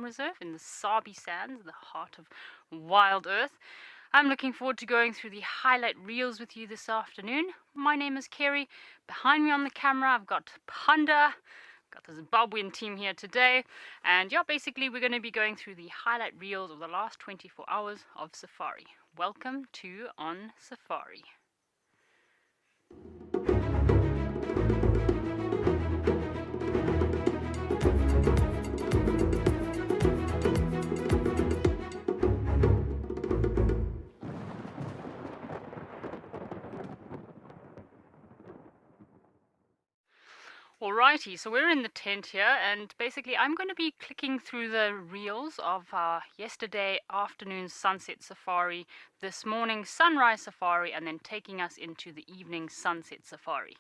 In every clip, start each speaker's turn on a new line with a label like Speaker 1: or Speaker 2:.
Speaker 1: Reserve in the Sabi Sands, the heart of wild earth. I'm looking forward to going through the highlight reels with you this afternoon. My name is Kerry. Behind me on the camera I've got Panda. Got the Zimbabwean team here today, and yeah, basically we're going to be going through the highlight reels of the last 24 hours of safari. Welcome to OnSafari. Alrighty, so we're in the tent here, and basically I'm going to be clicking through the reels of yesterday afternoon sunset safari, this morning sunrise safari, and then taking us into the evening sunset safari.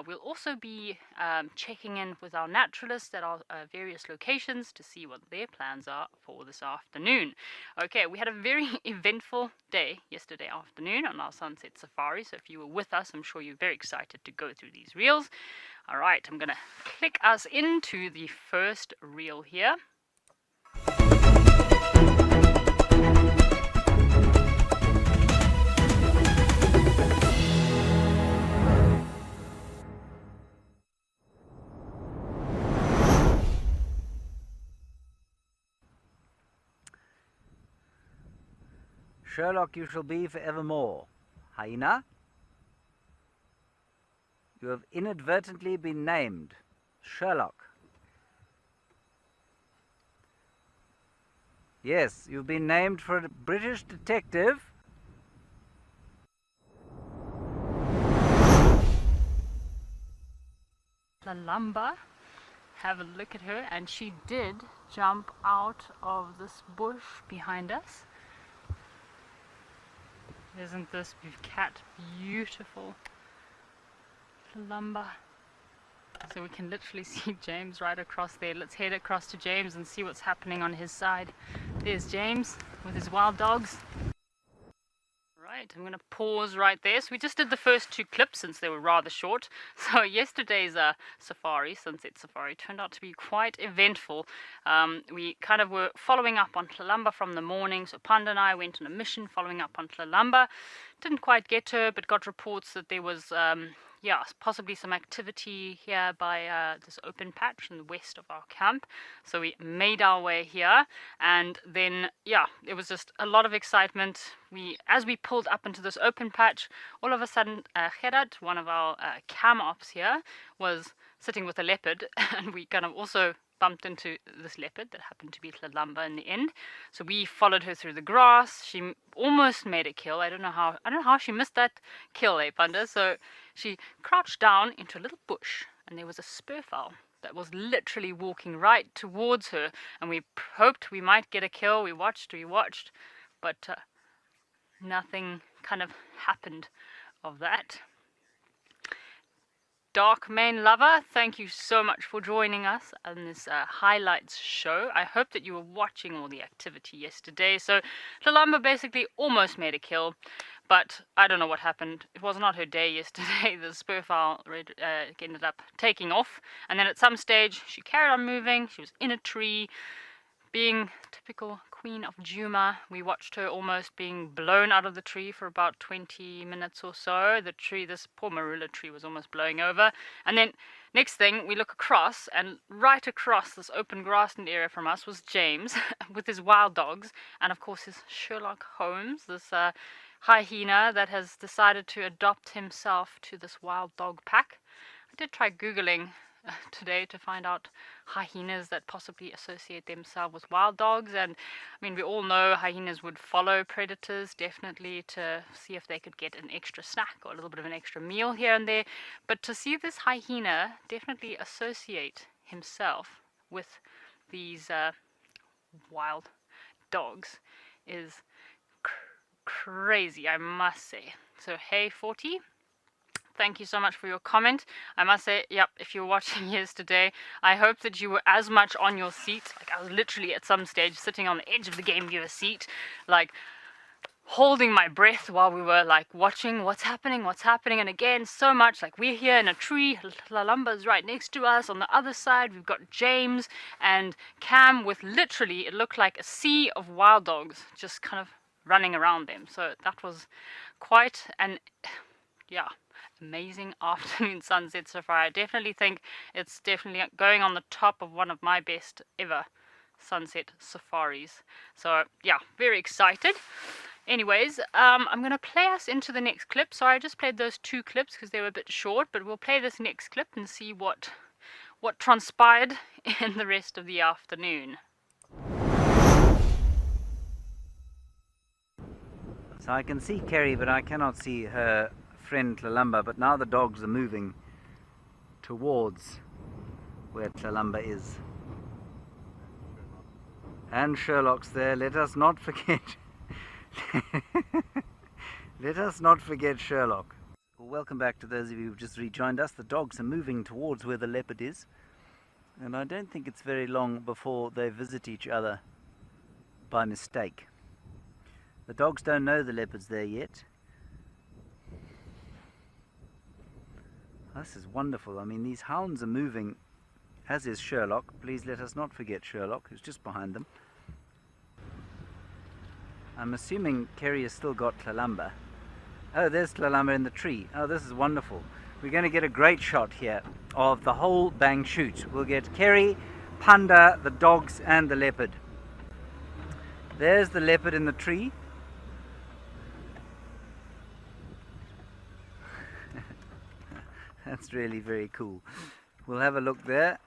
Speaker 1: We'll also be checking in with our naturalists at our various locations to see what their plans are for this afternoon. Okay, we had a very eventful day yesterday afternoon on our sunset safari, so if you were with us, I'm sure you're very excited to go through these reels. Alright, I'm going to click us into the first reel here.
Speaker 2: Sherlock you shall be for evermore. Hyena? You have inadvertently been named Sherlock. Yes, you've been named for a British detective.
Speaker 1: Lalamba, have a look at her, and she did jump out of this bush behind us. Isn't this cat beautiful? Lumber. So we can literally see James right across there. Let's head across to James and see what's happening on his side. There's James with his wild dogs. Right, I'm going to pause right there. So we just did the first two clips since they were rather short. So yesterday's safari, sunset safari, turned out to be quite eventful. We kind of were following up on Lalamba from the morning. So Panda and I went on a mission following up on Lalamba. Didn't quite get to her, but got reports that there was possibly some activity here by this open patch in the west of our camp. So we made our way here, and then it was just a lot of excitement. As we pulled up into this open patch, all of a sudden Gerard, one of our cam ops here, was sitting with a leopard, and we kind of also bumped into this leopard that happened to be Lalamba in the end. So we followed her through the grass. She almost made a kill. I don't know how she missed that kill, Panda. So she crouched down into a little bush, and there was a spurfowl that was literally walking right towards her, and we hoped we might get a kill. We watched, but nothing kind of happened of that. Dark Mane Lover, thank you so much for joining us on this highlights show. I hope that you were watching all the activity yesterday. So Lalamba basically almost made a kill, but I don't know what happened. It was not her day yesterday. The spurfowl ended up taking off, and then at some stage she carried on moving. She was in a tree, being typical Queen of Juma. We watched her almost being blown out of the tree for about 20 minutes or so. The tree, this poor marula tree, was almost blowing over. And then next thing, we look across, and right across this open grassland area from us was James with his wild dogs, and of course his Sherlock Holmes, this hyena that has decided to adopt himself to this wild dog pack. I did try Googling today to find out hyenas that possibly associate themselves with wild dogs, and I mean, we all know hyenas would follow predators definitely to see if they could get an extra snack or a little bit of an extra meal here and there, but to see this hyena definitely associate himself with these wild dogs is crazy, I must say. So hey 40, thank you so much for your comment. I must say, yep, if you're watching yesterday, I hope that you were as much on your seat. Like, I was literally at some stage sitting on the edge of the game viewer seat, like holding my breath while we were like watching what's happening, and again, so much like we're here in a tree, Lalumba's right next to us. On the other side we've got James and Cam with literally, it looked like a sea of wild dogs just kind of running around them. So that was quite an amazing afternoon sunset safari. I definitely think it's definitely going on the top of one of my best ever sunset safaris. So yeah, very excited. Anyways, I'm going to play us into the next clip. Sorry, I just played those 2 clips because they were a bit short, but we'll play this next clip and see what transpired in the rest of the afternoon.
Speaker 2: So I can see Kerry, but I cannot see her friend Tlalamba, but now the dogs are moving towards where Tlalamba is. And Sherlock's there. Let us not forget let us not forget Sherlock. Well, welcome back to those of you who've just rejoined us. The dogs are moving towards where the leopard is, and I don't think it's very long before they visit each other by mistake. The dogs don't know the leopard's there yet. This is wonderful. I mean, these hounds are moving, as is Sherlock. Please let us not forget Sherlock, who's just behind them. I'm assuming Kerry has still got Tlalamba. Oh, there's Tlalamba in the tree. Oh, this is wonderful. We're going to get a great shot here of the whole bang shoot. We'll get Kerry, Panda, the dogs, and the leopard. There's the leopard in the tree. That's really very cool. We'll have a look there.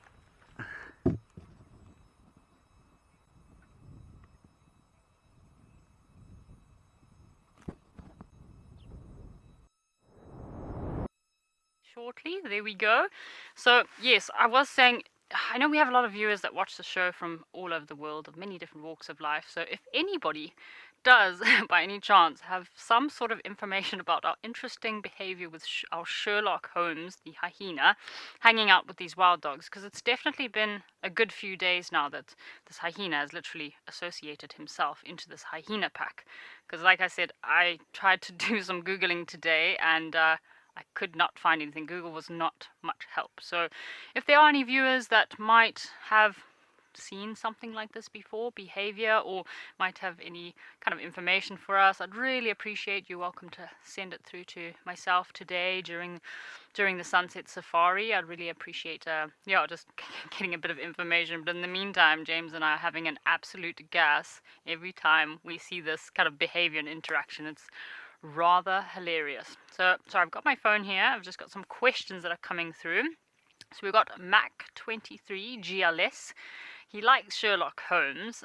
Speaker 1: Shortly, there we go. So yes, I was saying, I know we have a lot of viewers that watch the show from all over the world, of many different walks of life. So if anybody does by any chance have some sort of information about our interesting behavior with our Sherlock Holmes, the hyena, hanging out with these wild dogs, because it's definitely been a good few days now that this hyena has literally associated himself into this hyena pack. Because like I said, I tried to do some Googling today, and I could not find anything. Google was not much help. So if there are any viewers that might have seen something like this before, behavior, or might have any kind of information for us, I'd really appreciate. You're welcome to send it through to myself today during the sunset safari. I'd really appreciate just getting a bit of information. But in the meantime, James and I are having an absolute gas every time we see this kind of behavior and interaction. It's rather hilarious. So I've got my phone here. I've just got some questions that are coming through. So we've got Mac23 GLS. He likes Sherlock Holmes.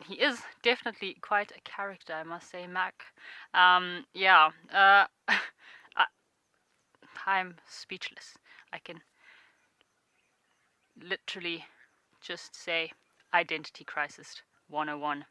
Speaker 1: He is definitely quite a character, I must say, Mac. I'm speechless. I can literally just say Identity Crisis 101.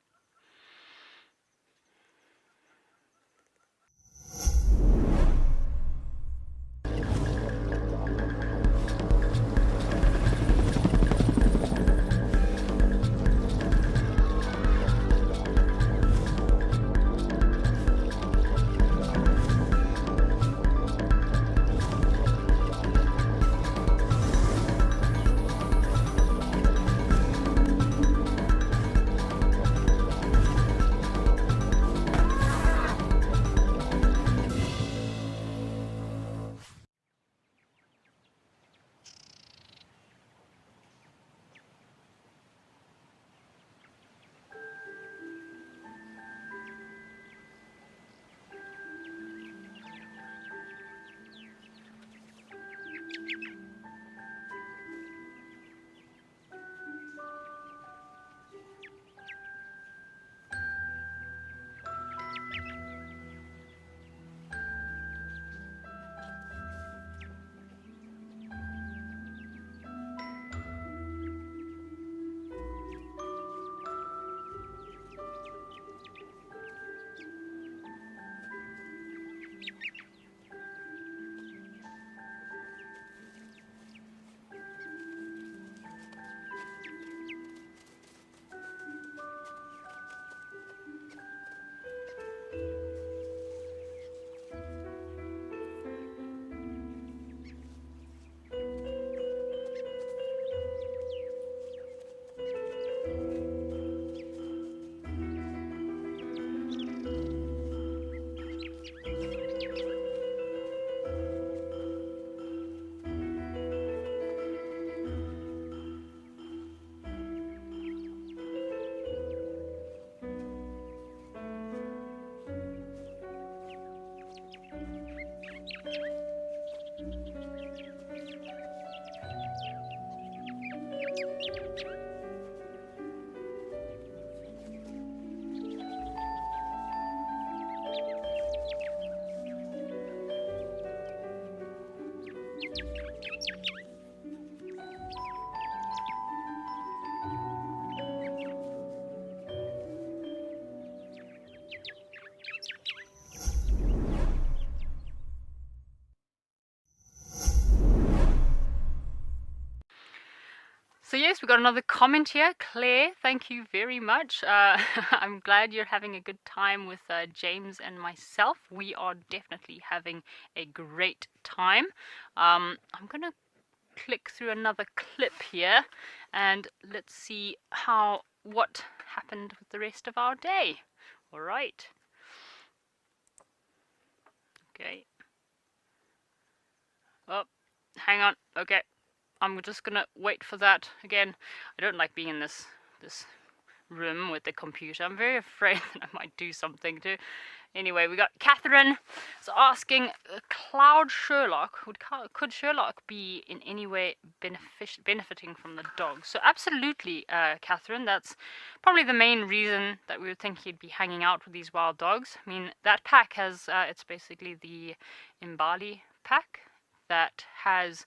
Speaker 1: yes, we got another comment here. Claire, thank you very much. I'm glad you're having a good time with James and myself. We are definitely having a great time. I'm going to click through another clip here and let's see what happened with the rest of our day. All right. Okay. Oh, hang on. Okay. I'm just gonna wait for that again. I don't like being in this room with the computer. I'm very afraid that I might do something too. Anyway, we got Catherine asking, Cloud Sherlock, could Sherlock be in any way benefiting from the dog? So absolutely, Catherine, that's probably the main reason that we would think he'd be hanging out with these wild dogs. I mean, that pack has, it's basically the Mbali pack that has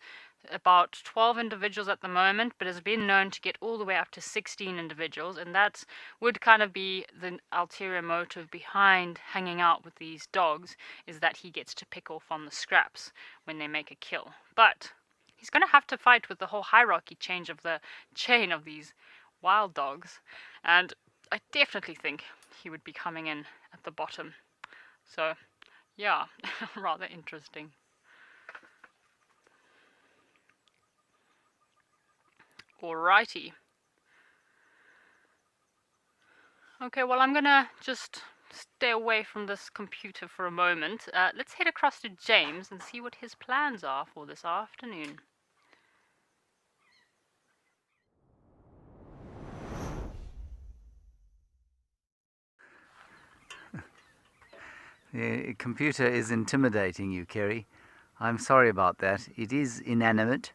Speaker 1: about 12 individuals at the moment, but has been known to get all the way up to 16 individuals, and that would kind of be the ulterior motive behind hanging out with these dogs, is that he gets to pick off on the scraps when they make a kill. But he's going to have to fight with the whole hierarchy change of the chain of these wild dogs, and I definitely think he would be coming in at the bottom. So yeah, rather interesting. Alrighty. Okay, well, I'm gonna just stay away from this computer for a moment. Let's head across to James and see what his plans are for this afternoon.
Speaker 2: The computer is intimidating you, Kerry. I'm sorry about that. It is inanimate.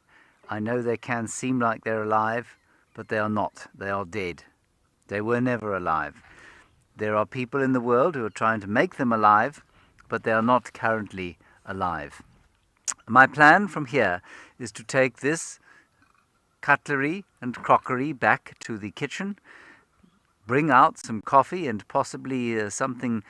Speaker 2: I know they can seem like they're alive, but they are not. They are dead. They were never alive. There are people in the world who are trying to make them alive, but they are not currently alive. My plan from here is to take this cutlery and crockery back to the kitchen, bring out some coffee and possibly something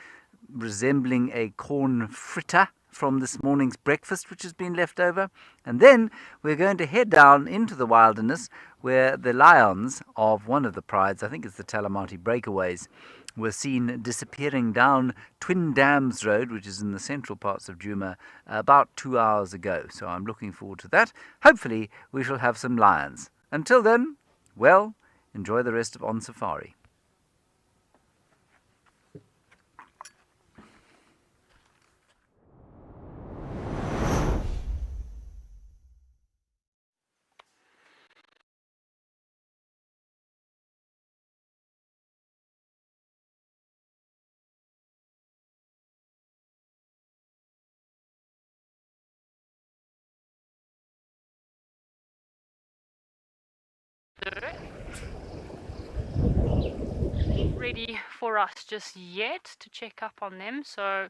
Speaker 2: resembling a corn fritter from this morning's breakfast which has been left over, and then we're going to head down into the wilderness where the lions of one of the prides, I think it's the Talamati breakaways, were seen disappearing down Twin Dams Road, which is in the central parts of Djuma, about 2 hours ago. So I'm looking forward to that. Hopefully we shall have some lions. Until then, well, enjoy the rest of OnSafari.
Speaker 1: Ready for us just yet to check up on them, so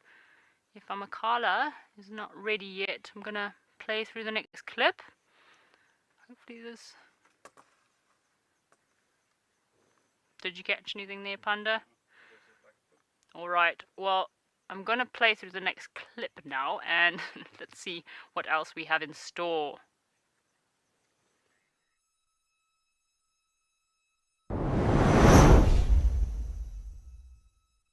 Speaker 1: if Amakala is not ready yet, I'm gonna play through the next clip. Hopefully this... Did you catch anything there, Panda? Alright, well, I'm gonna play through the next clip now, and let's see what else we have in store.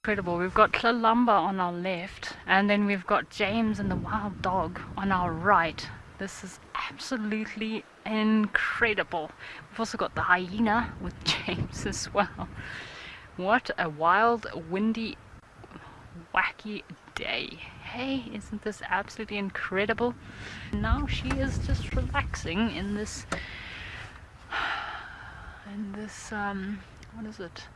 Speaker 1: Incredible. We've got Tlalamba on our left, and then we've got James and the wild dog on our right. This is absolutely incredible. We've also got the hyena with James as well. What a wild, windy, wacky day. Hey, isn't this absolutely incredible? Now she is just relaxing in this what is it?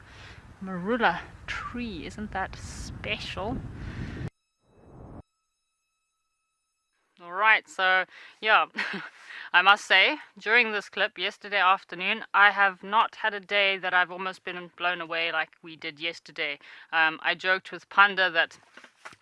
Speaker 1: Marula tree. Isn't that special? Alright, so yeah, I must say, during this clip yesterday afternoon, I have not had a day that I've almost been blown away like we did yesterday. I joked with Panda that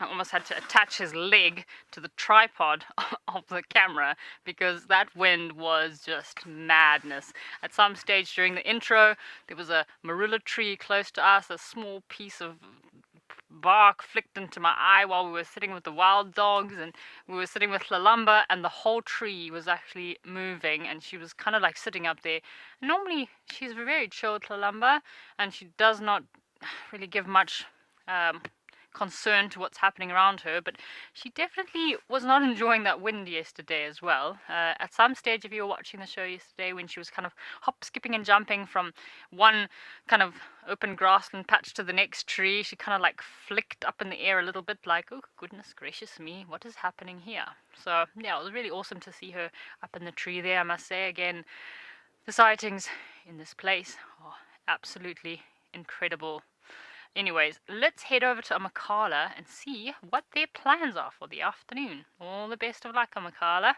Speaker 1: I almost had to attach his leg to the tripod of the camera because that wind was just madness. At some stage during the intro, there was a marula tree close to us, a small piece of bark flicked into my eye while we were sitting with the wild dogs, and we were sitting with Lalamba, and the whole tree was actually moving, and she was kind of like sitting up there. Normally she's very chilled, Lalamba, and she does not really give much concern to what's happening around her, but she definitely was not enjoying that wind yesterday as well. At some stage, if you were watching the show yesterday, when she was kind of hop, skipping and jumping from one kind of open grassland patch to the next tree, she kind of like flicked up in the air a little bit, like, oh goodness gracious me, what is happening here? So yeah, it was really awesome to see her up in the tree there, I must say. Again, the sightings in this place are absolutely incredible. Anyways, let's head over to Amakala and see what their plans are for the afternoon. All the best of luck, Amakala.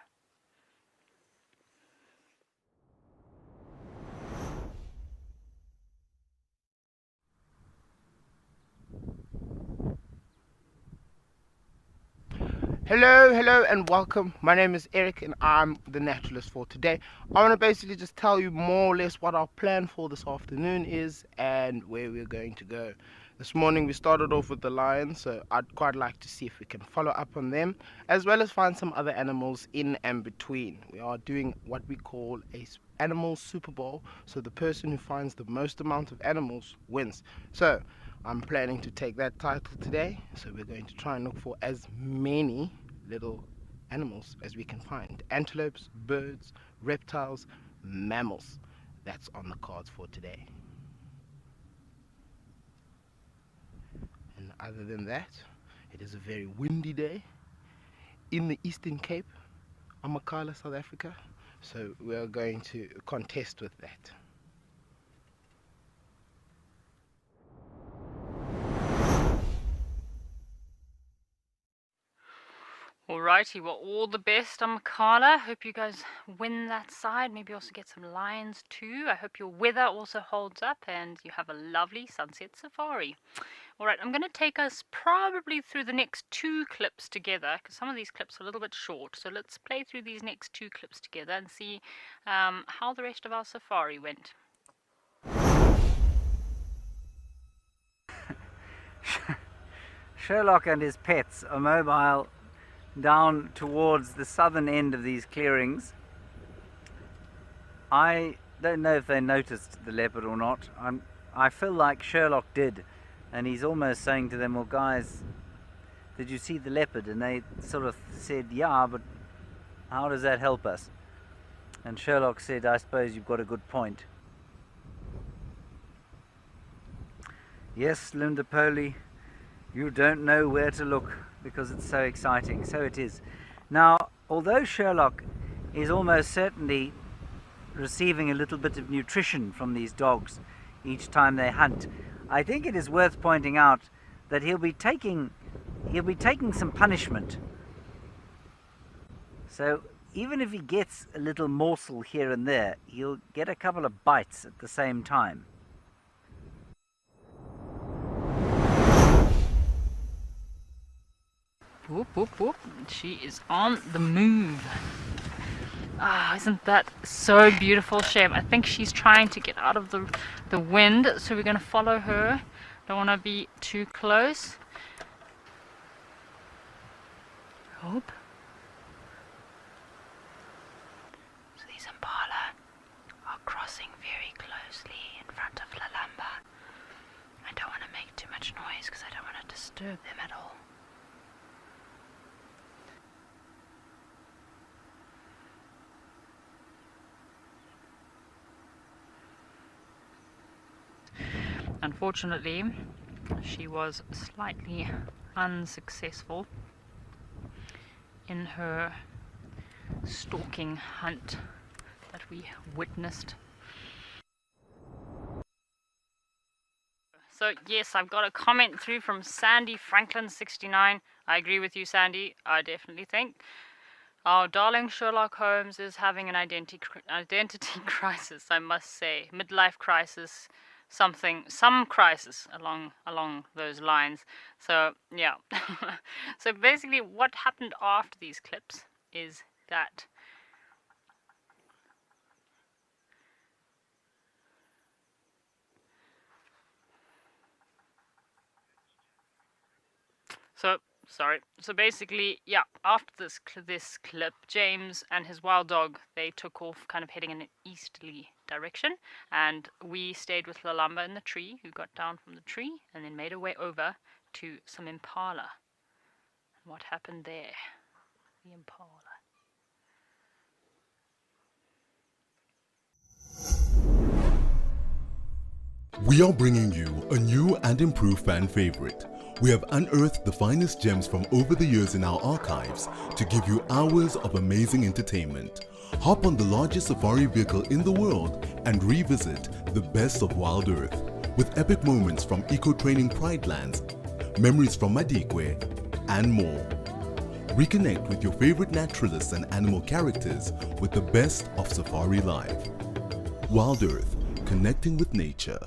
Speaker 3: Hello, and welcome. My name is Eric, and I'm the naturalist for today. I want to basically just tell you more or less what our plan for this afternoon is and where we're going to go. This morning we started off with the lions, so I'd quite like to see if we can follow up on them, as well as find some other animals in and between. We are doing what we call a animal Super Bowl, so the person who finds the most amount of animals wins. So I'm planning to take that title today, so we're going to try and look for as many little animals as we can find. Antelopes, birds, reptiles, mammals. That's on the cards for today. And other than that, it is a very windy day in the Eastern Cape, Amakala, South Africa. So we are going to contest with that.
Speaker 1: Alrighty, well, all the best, Amakala. Hope you guys win that side. Maybe also get some lions too. I hope your weather also holds up and you have a lovely sunset safari. Alright, I'm going to take us probably through the next 2 clips together, because some of these clips are a little bit short. So let's play through these next 2 clips together and see how the rest of our safari went.
Speaker 2: Sherlock and his pets are mobile down towards the southern end of these clearings. I don't know if they noticed the leopard or not. I feel like Sherlock did, and he's almost saying to them, well guys, did you see the leopard? And they sort of said, yeah, but how does that help us? And Sherlock said, I suppose you've got a good point. Yes, Linda Poley, you don't know where to look because it's so exciting. So it is. Now, although Sherlock is almost certainly receiving a little bit of nutrition from these dogs each time they hunt, I think it is worth pointing out that he'll be taking some punishment. So even if he gets a little morsel here and there, he'll get a couple of bites at the same time.
Speaker 1: Whoop, whoop, whoop. She is on the move. Ah, isn't that so beautiful, Shame. I think she's trying to get out of the wind, so we're going to follow her. Don't want to be too close. Hope. So these impala are crossing very closely in front of Lalamba. I don't want to make too much noise because I don't want to disturb them at all. Unfortunately, she was slightly unsuccessful in her stalking hunt that we witnessed. So yes, I've got a comment through from Sandy Franklin69. I agree with you, Sandy. I definitely think our darling Sherlock Holmes is having an identity crisis, I must say. Midlife crisis. Some crisis along those lines. So yeah. So basically what happened after these clips is that So basically, yeah, after this clip, James and his wild dog, they took off kind of heading in an easterly direction, and we stayed with Lalamba in the tree, who got down from the tree and then made her way over to some impala. And what happened there? The impala.
Speaker 4: We are bringing you a new and improved fan favorite. We have unearthed the finest gems from over the years in our archives to give you hours of amazing entertainment. Hop on the largest safari vehicle in the world and revisit the best of Wild Earth with epic moments from eco-training Pride Lands, memories from Madikwe, and more. Reconnect with your favorite naturalists and animal characters with the best of Safari Live. Wild Earth, connecting with nature.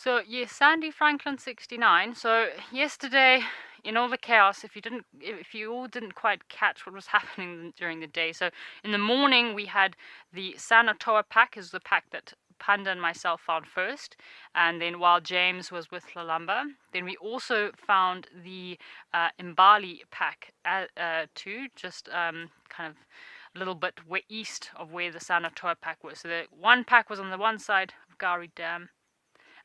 Speaker 1: So yes, Sandy Franklin 69. So yesterday, in all the chaos, if you all didn't quite catch what was happening during the day. So in the morning we had the Sanatoa pack, is the pack that Panda and myself found first, and then while James was with Lalamba, then we also found the Mbali pack too, just kind of a little bit east of where the Sanatoa pack was. So the one pack was on the one side of Gari Dam,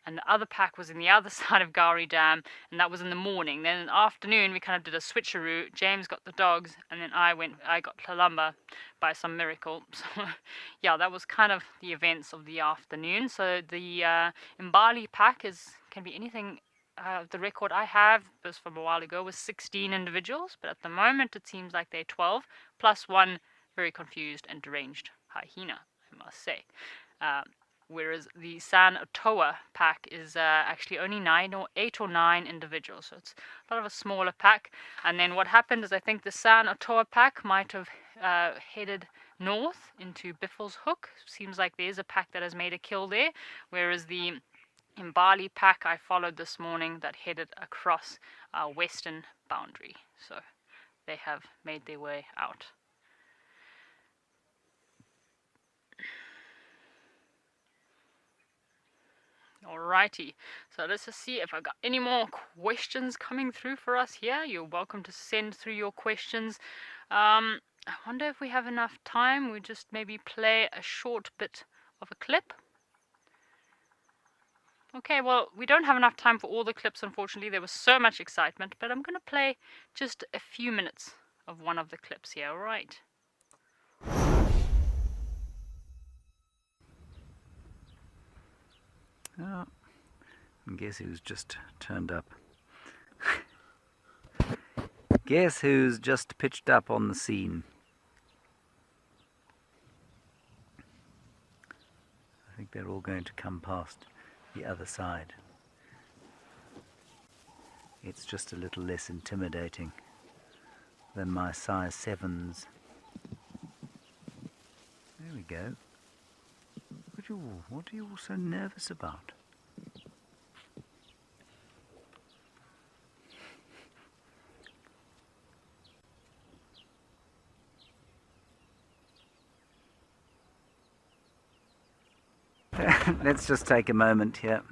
Speaker 1: and the other pack was in the other side of Gari Dam, and that was in the morning. Then in the afternoon, we kind of did a switcheroo. James got the dogs, and then I got Lalamba by some miracle. So, yeah, that was kind of the events of the afternoon. So the Mbali pack can be anything. The record I have, was from a while ago, was 16 individuals, but at the moment it seems like they're 12, plus one very confused and deranged hyena, I must say. Whereas the Sanatoa pack is actually only 8 or 9 individuals, so it's a lot of a smaller pack. And then what happened is I think the Sanatoa pack might have headed north into Biffle's Hook. Seems like there's a pack that has made a kill there, whereas the Mbali pack I followed this morning that headed across our western boundary. So they have made their way out. Alrighty, so let's just see if I got any more questions coming through for us here. You're welcome to send through your questions. I wonder if we have enough time. We just maybe play a short bit of a clip. Okay, well, we don't have enough time for all the clips, unfortunately. There was so much excitement, but I'm going to play just a few minutes of one of the clips here, alright?
Speaker 2: And guess who's just turned up? Guess who's just pitched up on the scene? I think they're all going to come past the other side. It's just a little less intimidating than my size 7s. There we go. What are you all so nervous about? Let's just take a moment here.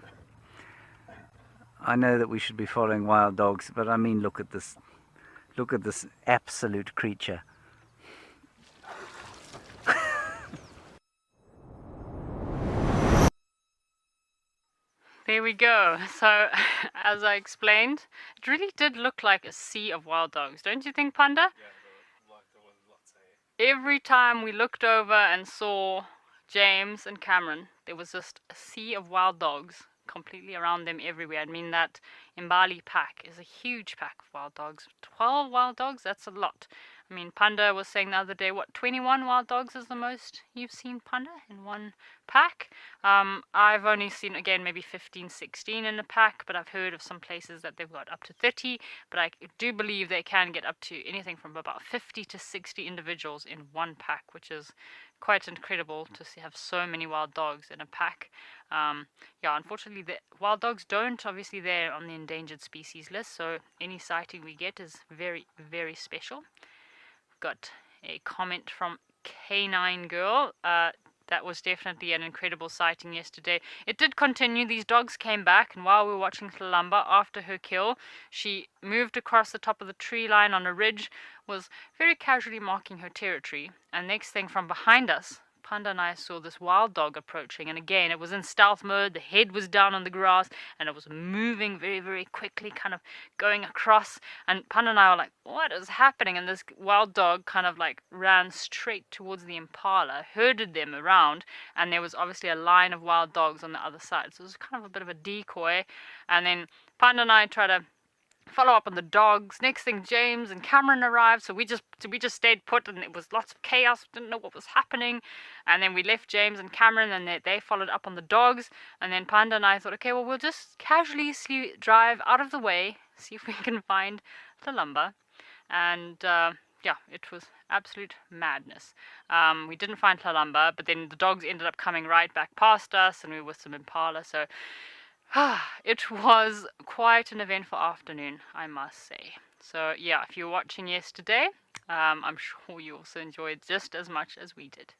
Speaker 2: I know that we should be following wild dogs, but I mean, look at this absolute creature.
Speaker 1: There we go. So, as I explained, it really did look like a sea of wild dogs, don't you think, Panda?
Speaker 3: Yeah, there was lots of it.
Speaker 1: Every time we looked over and saw James and Cameron, there was just a sea of wild dogs completely around them everywhere. I mean, that Mbali pack is a huge pack of wild dogs. 12 wild dogs, that's a lot. I mean, Panda was saying the other day, what, 21 wild dogs is the most you've seen, Panda, in one pack? I've only seen, again, maybe 15, 16 in a pack, but I've heard of some places that they've got up to 30, but I do believe they can get up to anything from about 50 to 60 individuals in one pack, which is quite incredible to have so many wild dogs in a pack. Yeah, unfortunately, the wild dogs don't, obviously they're on the endangered species list, so any sighting we get is very, very special. Got a comment from Canine Girl. That was definitely an incredible sighting yesterday. It did continue. These dogs came back, and while we were watching Tlalamba, after her kill, she moved across the top of the tree line on a ridge, was very casually marking her territory, and next thing, from behind us, Panda and I saw this wild dog approaching, and again, it was in stealth mode. The head was down on the grass, and it was moving very, very quickly, kind of going across, and Panda and I were like, what is happening? And this wild dog kind of like ran straight towards the impala, herded them around, and there was obviously a line of wild dogs on the other side, so it was kind of a bit of a decoy. And then Panda and I tried to follow up on the dogs. Next thing, James and Cameron arrived, so we just stayed put, and it was lots of chaos. Didn't know what was happening. And then we left James and Cameron, and they followed up on the dogs. And then Panda and I thought, okay, well, we'll just casually drive out of the way, see if we can find Tlalamba. And yeah, it was absolute madness. We didn't find Tlalamba, but then the dogs ended up coming right back past us, and we were with some impala, so it was quite an eventful afternoon, I must say. So yeah, if you were watching yesterday, I'm sure you also enjoyed just as much as we did.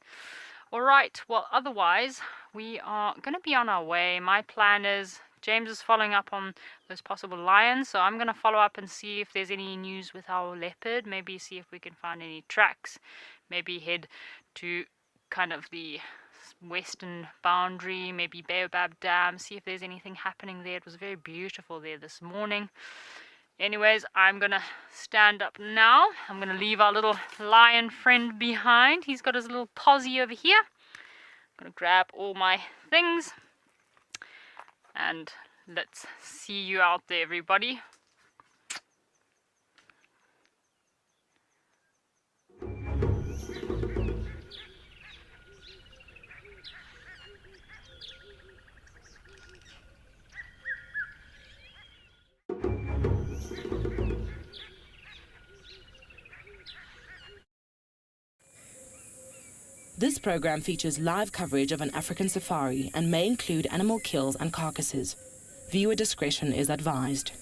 Speaker 1: Alright, well, otherwise, we are going to be on our way. My plan is, James is following up on those possible lions, so I'm going to follow up and see if there's any news with our leopard, maybe see if we can find any tracks, maybe head to kind of the western boundary, maybe Baobab Dam, see if there's anything happening there. It was very beautiful there this morning. Anyways, I'm gonna stand up now. I'm gonna leave our little lion friend behind. He's got his little posse over here. I'm gonna grab all my things, and let's see you out there, everybody.
Speaker 5: This program features live coverage of an African safari and may include animal kills and carcasses. Viewer discretion is advised.